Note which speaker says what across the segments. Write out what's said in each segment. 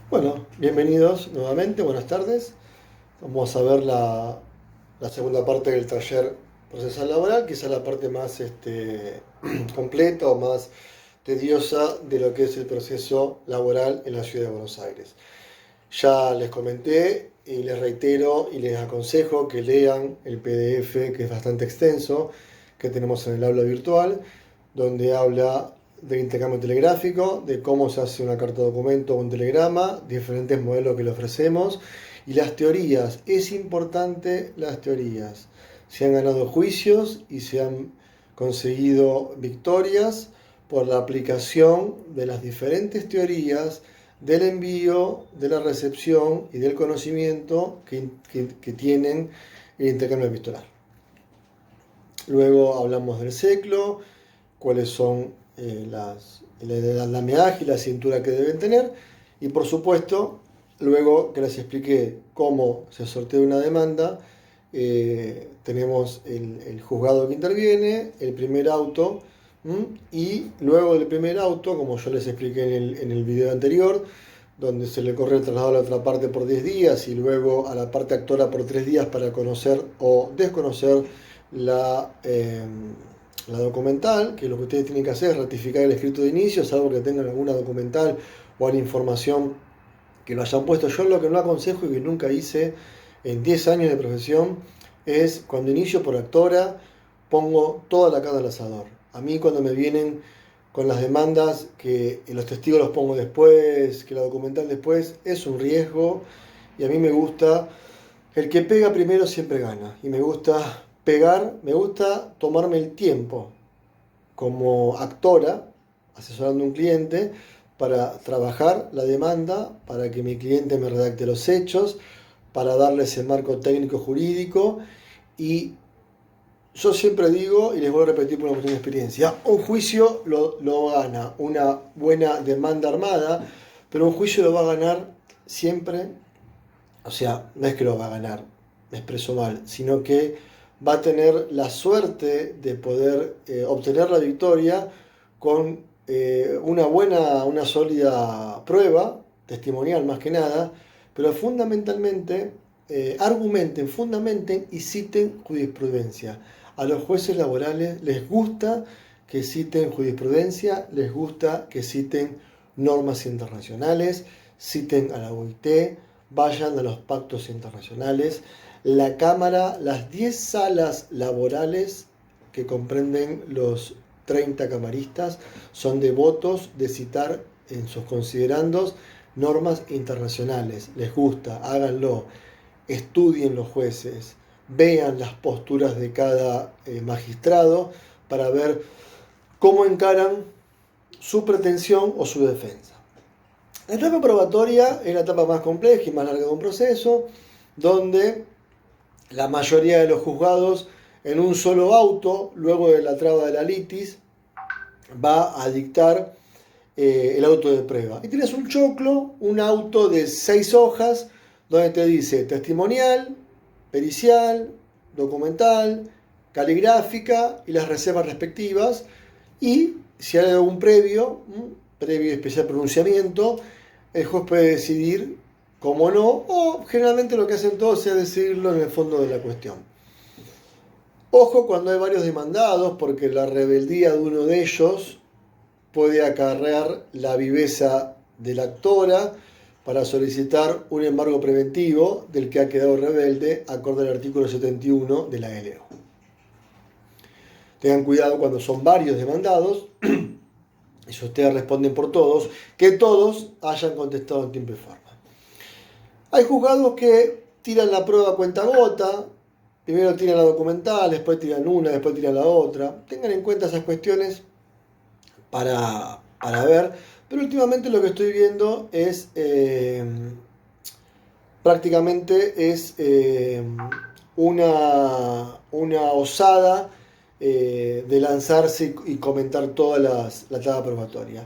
Speaker 1: Bueno, bienvenidos nuevamente, buenas tardes. Vamos a ver la segunda parte del taller procesal laboral, quizá la parte más completa o más tediosa de lo que es el proceso laboral en la ciudad de Buenos Aires. Ya les comenté y les reitero y les aconsejo que lean el PDF, que es bastante extenso, que tenemos en el aula virtual, donde habla del intercambio telegráfico, de cómo se hace una carta de documento o un telegrama, diferentes modelos que le ofrecemos, y las teorías. Es importante las teorías. Se han ganado juicios y se han conseguido victorias por la aplicación de las diferentes teorías del envío, de la recepción y del conocimiento que tienen el intercambio epistolar. Luego hablamos del ciclo, cuáles son el andamiaje y la cintura que deben tener, y por supuesto, luego que les expliqué cómo se sortea una demanda, tenemos el juzgado que interviene, el primer auto, y luego del primer auto, como yo les expliqué en el video anterior, donde se le corre el traslado a la otra parte por 10 días y luego a la parte actora por 3 días para conocer o desconocer la, eh, la documental, que lo que ustedes tienen que hacer es ratificar el escrito de inicio, salvo que tengan alguna documental o alguna información que lo hayan puesto. Yo lo que no aconsejo y que nunca hice en 10 años de profesión es cuando inicio por actora, pongo toda la carne al asador. A mí cuando me vienen con las demandas, que los testigos los pongo después, que la documental después, es un riesgo y a mí me gusta, el que pega primero siempre gana y me gusta pegar, me gusta tomarme el tiempo como actora, asesorando a un cliente, para trabajar la demanda, para que mi cliente me redacte los hechos, para darle ese marco técnico jurídico. Y yo siempre digo, y les voy a repetir por una cuestión de experiencia, un juicio lo gana una buena demanda armada, pero un juicio lo va a ganar siempre, o sea, no es que lo va a ganar, me expreso mal, sino que va a tener la suerte de poder obtener la victoria con una sólida prueba, testimonial más que nada, pero fundamentalmente argumenten, fundamenten y citen jurisprudencia. A los jueces laborales les gusta que citen jurisprudencia, les gusta que citen normas internacionales, citen a la OIT, vayan a los pactos internacionales. La Cámara, las 10 salas laborales que comprenden los 30 camaristas, son devotos de citar en sus considerandos normas internacionales. Les gusta, háganlo, estudien los jueces, vean las posturas de cada magistrado para ver cómo encaran su pretensión o su defensa. La etapa probatoria es la etapa más compleja y más larga de un proceso, donde la mayoría de los juzgados en un solo auto, luego de la traba de la litis, va a dictar el auto de prueba. Y tienes un choclo, un auto de 6 hojas, donde te dice testimonial, pericial, documental, caligráfica y las reservas respectivas. Y si hay algún previo especial pronunciamiento, el juez puede decidir cómo no, o generalmente lo que hacen todos es decidirlo en el fondo de la cuestión. Ojo cuando hay varios demandados, porque la rebeldía de uno de ellos puede acarrear la viveza de la actora para solicitar un embargo preventivo del que ha quedado rebelde, acorde al artículo 71 de la LO. Tengan cuidado cuando son varios demandados, y si ustedes responden por todos, que todos hayan contestado en tiempo y forma. Hay juzgados que tiran la prueba a cuentagota, primero tiran la documental, después tiran una, después tiran la otra. Tengan en cuenta esas cuestiones para ver, pero últimamente lo que estoy viendo es prácticamente es una osada de lanzarse y comentar toda la etapa probatoria.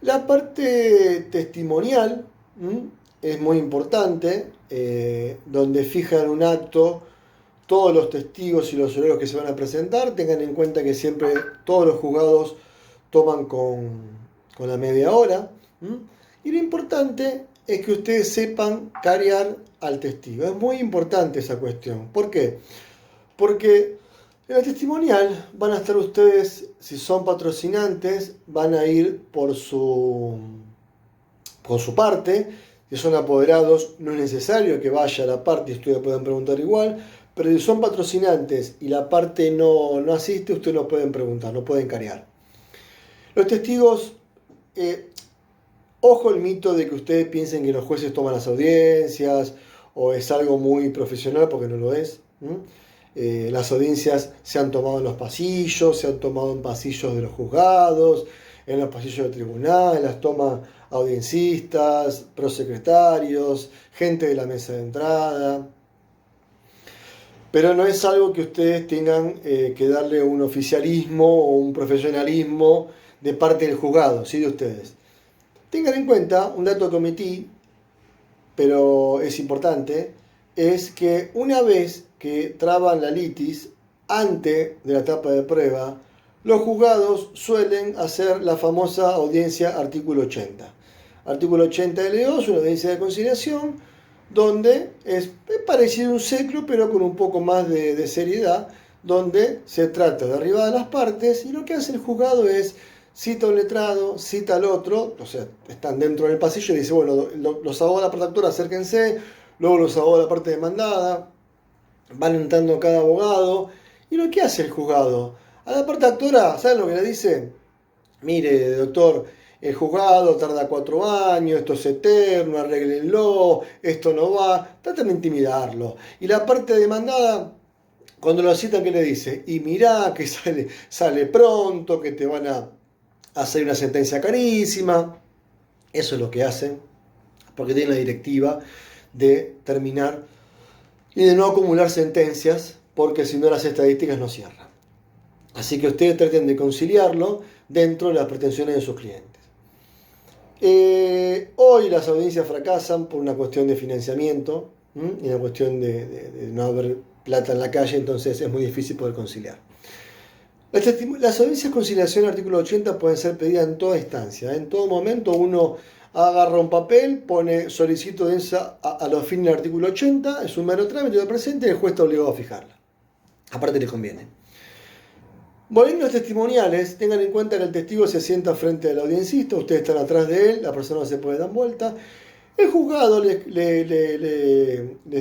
Speaker 1: La parte testimonial es muy importante, donde fijan un acto todos los testigos y los horarios que se van a presentar. Tengan en cuenta que siempre todos los juzgados toman con la media hora. Y lo importante es que ustedes sepan carear al testigo. Es muy importante esa cuestión. ¿Por qué? Porque en el testimonial van a estar ustedes, si son patrocinantes, van a ir por su parte. Si son apoderados, no es necesario que vaya a la parte y ustedes puedan preguntar igual. Pero si son patrocinantes y la parte no asiste, ustedes no pueden preguntar, no pueden carear. Los testigos, ojo el mito de que ustedes piensen que los jueces toman las audiencias o es algo muy profesional, porque no lo es. Las audiencias se han tomado en los pasillos, se han tomado en pasillos de los juzgados, en los pasillos del tribunal, las toman audiencistas, prosecretarios, gente de la mesa de entrada. Pero no es algo que ustedes tengan que darle un oficialismo o un profesionalismo de parte del juzgado, ¿sí? De ustedes. Tengan en cuenta, un dato que omití, pero es importante, es que una vez que traban la litis, antes de la etapa de prueba, los juzgados suelen hacer la famosa audiencia artículo 80. Artículo 80 de LO es una audiencia de conciliación, donde es parecido a un seclo, pero con un poco más de seriedad, donde se trata de arribar a las partes, y lo que hace el juzgado es cita a un letrado, cita al otro, o sea, están dentro del pasillo y dice, bueno, los abogados de la parte actora acérquense, luego los abogados de la parte demandada, van entrando cada abogado, y lo que hace el juzgado, a la parte actora, ¿saben lo que le dice? Mire, doctor, el juzgado tarda 4 años, esto es eterno, arréglenlo, esto no va, tratan de intimidarlo. Y la parte demandada, cuando lo citan, ¿qué le dice? Y mirá que sale pronto, que te van a hacer una sentencia carísima. Eso es lo que hacen, porque tienen la directiva de terminar y de no acumular sentencias, porque si no las estadísticas no cierran. Así que ustedes traten de conciliarlo dentro de las pretensiones de sus clientes. Hoy las audiencias fracasan por una cuestión de financiamiento y una cuestión de no haber plata en la calle, entonces es muy difícil poder conciliar. Las audiencias de conciliación, artículo 80, pueden ser pedidas en toda instancia. En todo momento uno agarra un papel, pone solicito audiencia a los fines del artículo 80, es un mero trámite, lo presenta y el juez está obligado a fijarla. Aparte le conviene. Volviendo a los testimoniales, tengan en cuenta que el testigo se sienta frente al audiencista, ustedes están atrás de él, la persona no se puede dar vuelta. El juzgado les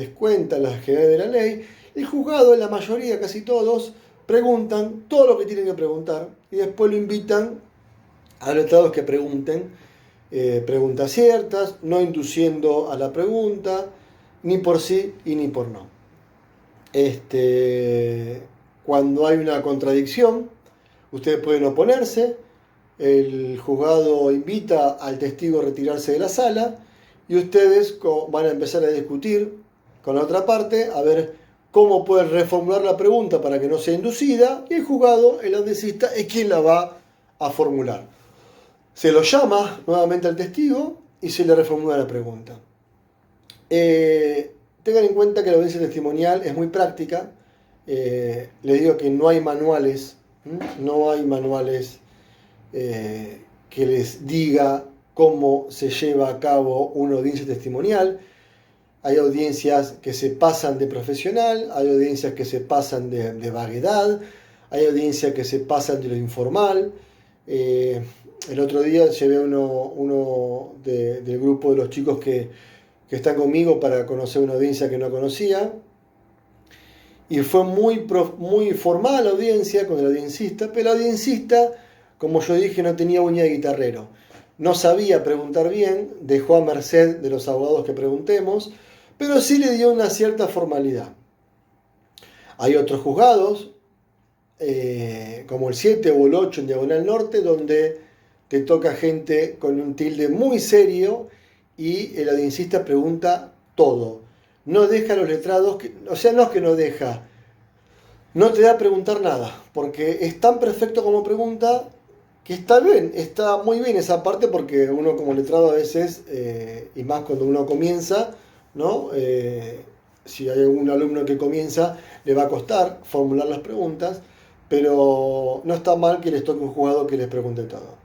Speaker 1: cuenta las generales de la ley. El juzgado, en la mayoría, casi todos, preguntan todo lo que tienen que preguntar y después lo invitan a los letrados que pregunten preguntas ciertas, no induciendo a la pregunta, ni por sí y ni por no. Cuando hay una contradicción, ustedes pueden oponerse, el juzgado invita al testigo a retirarse de la sala y ustedes van a empezar a discutir con la otra parte a ver cómo pueden reformular la pregunta para que no sea inducida, y el juzgado, el audiencista, es quien la va a formular. Se lo llama nuevamente al testigo y se le reformula la pregunta. Tengan en cuenta que la audiencia testimonial es muy práctica. Les digo que no hay manuales, que les diga cómo se lleva a cabo una audiencia testimonial. Hay audiencias que se pasan de profesional, hay audiencias que se pasan de vaguedad, hay audiencias que se pasan de lo informal. El otro día llevé uno del grupo de los chicos que están conmigo para conocer una audiencia que no conocía. Y fue muy formal la audiencia con el audiencista, pero el audiencista, como yo dije, no tenía uña de guitarrero. No sabía preguntar bien, dejó a merced de los abogados que preguntemos, pero sí le dio una cierta formalidad. Hay otros juzgados, como el 7 o el 8 en Diagonal Norte, donde te toca gente con un tilde muy serio y el audiencista pregunta todo. No deja a los letrados, no es que no deja, no te da a preguntar nada, porque es tan perfecto como pregunta que está bien, está muy bien esa parte, porque uno como letrado a veces, y más cuando uno comienza, ¿no? Si hay algún alumno que comienza, le va a costar formular las preguntas, pero no está mal que les toque un juzgado que les pregunte todo.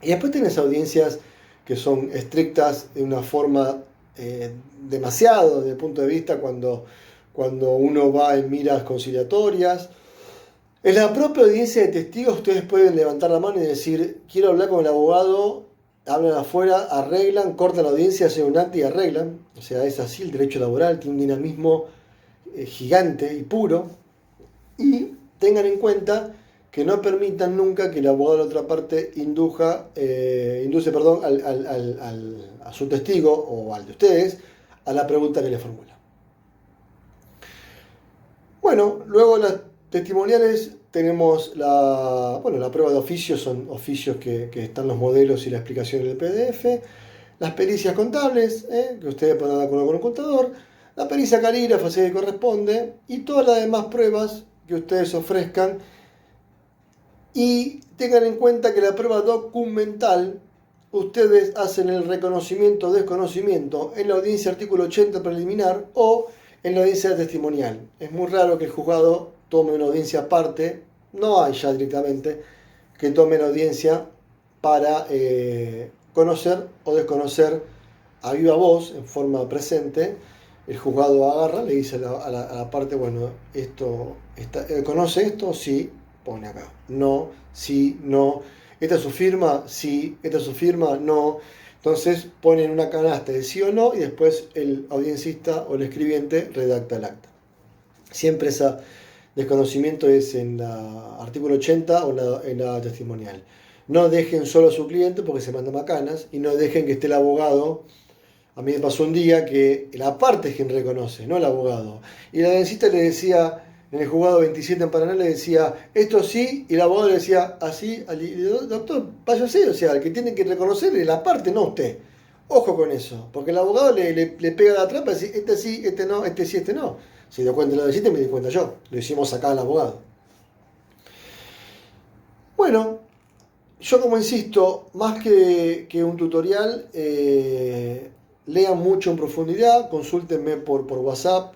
Speaker 1: Y después tenés audiencias que son estrictas de una forma demasiado desde el punto de vista cuando uno va en miras conciliatorias. En la propia audiencia de testigos ustedes pueden levantar la mano y decir, quiero hablar con el abogado, hablan afuera, arreglan, cortan la audiencia, hacen un acta y arreglan. O sea, es así, el derecho laboral tiene un dinamismo gigante y puro. Y tengan en cuenta que no permitan nunca que el abogado de la otra parte induce a su testigo o al de ustedes a la pregunta que le formula. Bueno, luego las testimoniales tenemos la prueba de oficios, son oficios que están los modelos y la explicación en el PDF, las pericias contables, que ustedes pueden dar con un contador, la pericia calígrafa si corresponde, y todas las demás pruebas que ustedes ofrezcan. Y tengan en cuenta que la prueba documental, ustedes hacen el reconocimiento o desconocimiento en la audiencia artículo 80 preliminar o en la audiencia testimonial. Es muy raro que el juzgado tome una audiencia aparte, no hay ya directamente, que tome la audiencia para conocer o desconocer a viva voz, en forma presente. El juzgado agarra, le dice a la parte, bueno, ¿conoce esto? Sí, pone acá. No, sí, no. ¿Esta es su firma? Sí. ¿Esta es su firma? No. Entonces ponen una canasta de sí o no y después el audiencista o el escribiente redacta el acta. Siempre ese desconocimiento es en la artículo 80 o en la testimonial. No dejen solo a su cliente porque se manda macanas y no dejen que esté el abogado. A mí me pasó un día que la parte es quien reconoce, no el abogado. Y el audiencista le decía, en el juzgado 27 en Paraná, le decía, esto sí, y el abogado le decía, así, doctor, váyase, o sea, el que tiene que reconocer es la parte, no usted. Ojo con eso, porque el abogado le pega la trampa y dice, este sí, este no, este sí, este no. Si dio cuenta el audiencista, me di cuenta yo. Lo hicimos acá al abogado. Bueno, yo como insisto, más que un tutorial, lean mucho en profundidad, consúltenme por WhatsApp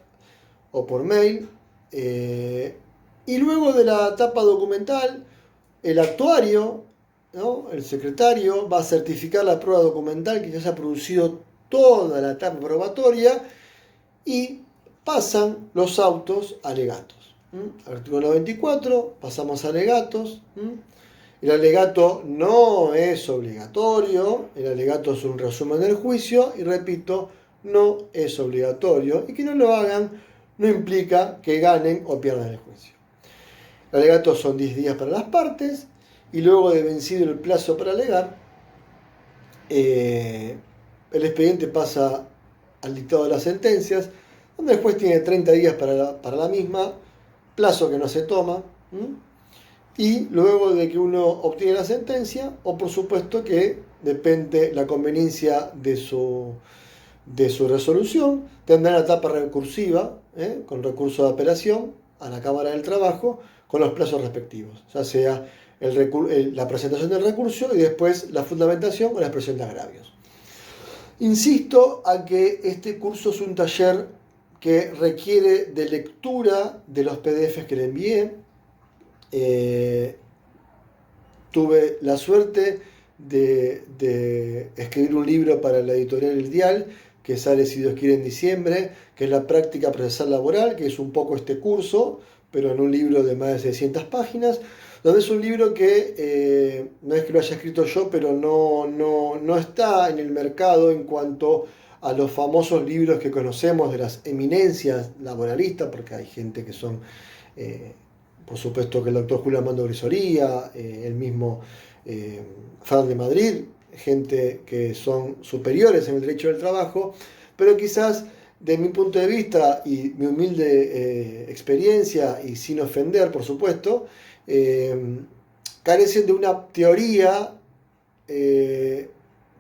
Speaker 1: o por mail. Y luego de la etapa documental, el actuario, ¿no? El secretario va a certificar la prueba documental que ya se ha producido toda la etapa probatoria y pasan los autos a alegatos. Artículo 94, pasamos a alegatos. El alegato no es obligatorio, el alegato es un resumen del juicio y repito, no es obligatorio y que no lo hagan no implica que ganen o pierdan el juicio. El alegato son 10 días para las partes y luego de vencido el plazo para alegar, el expediente pasa al dictado de las sentencias, donde el juez tiene 30 días para la misma, plazo que no se toma. Y luego de que uno obtiene la sentencia, o por supuesto que depende la conveniencia de su resolución, tendrá la etapa recursiva, con recurso de apelación a la Cámara del Trabajo, con los plazos respectivos, ya sea la presentación del recurso y después la fundamentación o la expresión de agravios. Insisto a que este curso es un taller que requiere de lectura de los PDFs que le envié. Tuve la suerte de escribir un libro para la editorial El Dial, que sale si Dios quiere en diciembre, que es la práctica procesal laboral, que es un poco este curso, pero en un libro de más de 600 páginas, donde es un libro que no es que lo haya escrito yo, pero no está en el mercado en cuanto a los famosos libros que conocemos de las eminencias laboralistas, porque hay gente que son... por supuesto que el doctor Julio Armando Brizoría, el mismo Fran de Madrid, gente que son superiores en el derecho del trabajo, pero quizás de mi punto de vista y mi humilde experiencia, y sin ofender por supuesto, carecen de una teoría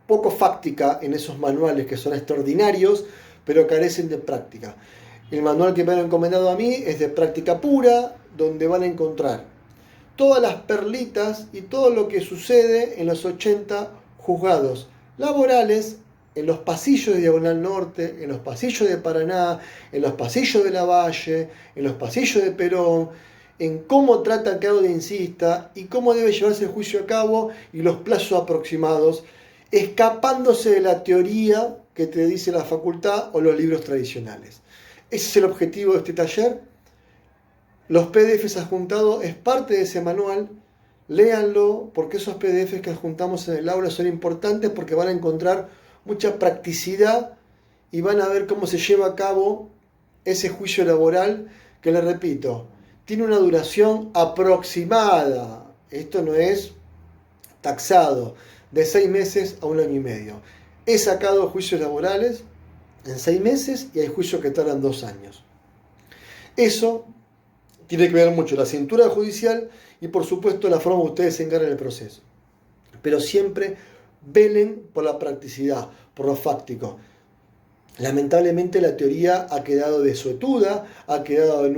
Speaker 1: poco fáctica en esos manuales que son extraordinarios, pero carecen de práctica. El manual que me han encomendado a mí es de práctica pura, donde van a encontrar todas las perlitas y todo lo que sucede en los 80 juzgados laborales, en los pasillos de Diagonal Norte, en los pasillos de Paraná, en los pasillos de Lavalle, en los pasillos de Perón, en cómo trata cada audiencista y cómo debe llevarse el juicio a cabo y los plazos aproximados. escapándose de la teoría que te dice la facultad o los libros tradicionales. Ese es el objetivo de este taller. Los PDFs adjuntados es parte de ese manual. Léanlo, porque esos PDFs que adjuntamos en el aula son importantes, porque van a encontrar mucha practicidad y van a ver cómo se lleva a cabo ese juicio laboral que, les repito, tiene una duración aproximada. Esto no es taxado, de 6 meses a 1 año y medio. He sacado juicios laborales en 6 meses y hay juicios que tardan 2 años. Eso tiene que ver mucho la cintura judicial y, por supuesto, la forma que ustedes se encargan del proceso. Pero siempre velen por la practicidad, por lo fáctico. Lamentablemente la teoría ha quedado desuetuda, ha quedado en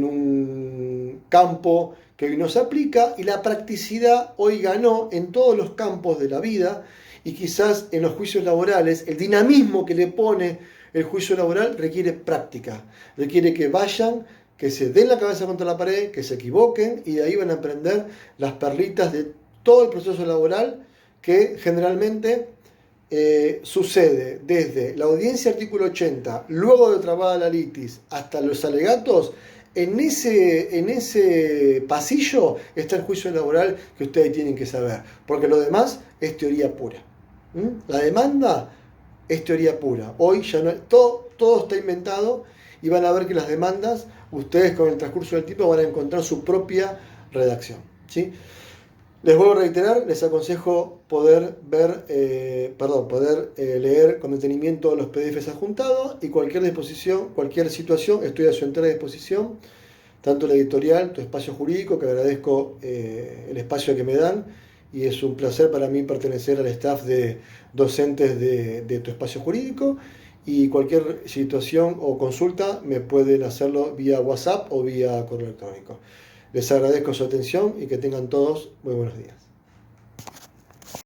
Speaker 1: un campo que hoy no se aplica, y la practicidad hoy ganó en todos los campos de la vida, y quizás en los juicios laborales el dinamismo que le pone el juicio laboral requiere práctica, requiere que vayan, que se den la cabeza contra la pared, que se equivoquen, y de ahí van a aprender las perlitas de todo el proceso laboral que generalmente sucede desde la audiencia artículo 80, luego de trabada la litis, hasta los alegatos. En ese pasillo está el juicio laboral que ustedes tienen que saber, porque lo demás es teoría pura. La demanda es teoría pura. Hoy ya no, todo está inventado, y van a ver que las demandas, ustedes con el transcurso del tiempo van a encontrar su propia redacción, ¿sí? Les vuelvo a reiterar, les aconsejo poder leer con detenimiento los PDFs adjuntados, y cualquier situación, estoy a su entera disposición, tanto la editorial, Tu Espacio Jurídico, que agradezco el espacio que me dan, y es un placer para mí pertenecer al staff de docentes de Tu Espacio Jurídico, y cualquier situación o consulta me pueden hacerlo vía WhatsApp o vía correo electrónico. Les agradezco su atención y que tengan todos muy buenos días.